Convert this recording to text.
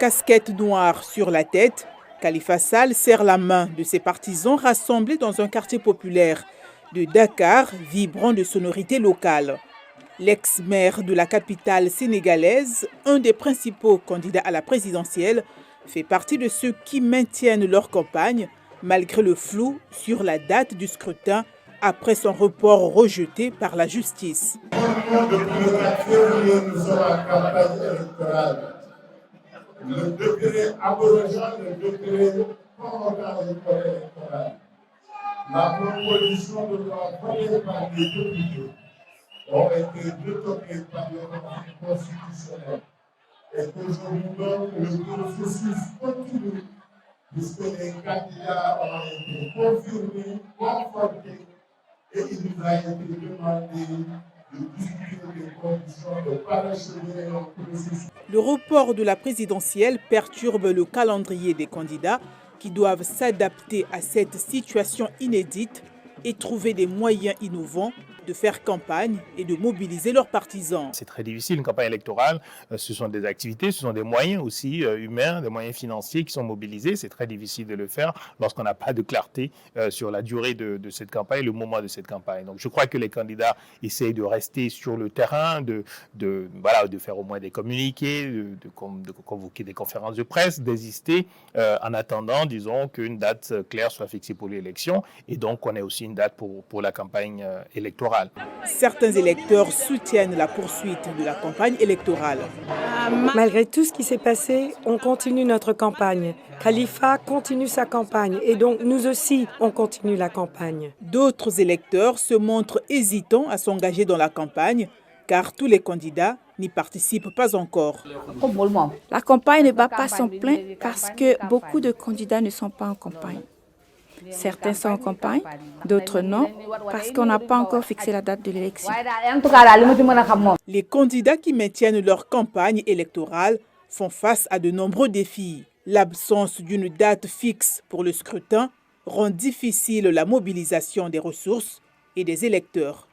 casquette noire sur la tête, Khalifa Sall serre la main de ses partisans rassemblés dans un quartier populaire de Dakar, vibrant de sonorités locales. L'ex-maire de la capitale sénégalaise, un des principaux candidats à la présidentielle, fait partie de ceux qui maintiennent leur campagne malgré le flou sur la date du scrutin après son report rejeté par la justice. Le décret abrogeant le décret convoquant le corps électoral. La proposition de loi votée par les députés ont été retoquées par le Conseil constitutionnel. Et qu'aujourd'hui donc le processus continue puisque les candidats ont été confirmés, confortés et il nous a été demandé de discuter des conditions de parachever le processus. Le report de la présidentielle perturbe le calendrier des candidats qui doivent s'adapter à cette situation inédite et trouver des moyens innovants de faire campagne et de mobiliser leurs partisans. C'est très difficile, une campagne électorale, ce sont des activités, ce sont des moyens aussi humains, des moyens financiers qui sont mobilisés. C'est très difficile de le faire lorsqu'on n'a pas de clarté sur la durée de cette campagne, le moment de cette campagne. Donc je crois que les candidats essayent de rester sur le terrain, de faire au moins des communiqués, de convoquer des conférences de presse, d'exister en attendant, disons, qu'une date claire soit fixée pour l'élection et donc qu'on ait aussi une date pour la campagne électorale. Certains électeurs soutiennent la poursuite de la campagne électorale. Malgré tout ce qui s'est passé, on continue notre campagne. Khalifa continue sa campagne et donc nous aussi, on continue la campagne. D'autres électeurs se montrent hésitants à s'engager dans la campagne car tous les candidats n'y participent pas encore. La campagne ne bat pas son plein parce que beaucoup de candidats ne sont pas en campagne. Certains sont en campagne, d'autres non, parce qu'on n'a pas encore fixé la date de l'élection. Les candidats qui maintiennent leur campagne électorale font face à de nombreux défis. L'absence d'une date fixe pour le scrutin rend difficile la mobilisation des ressources et des électeurs.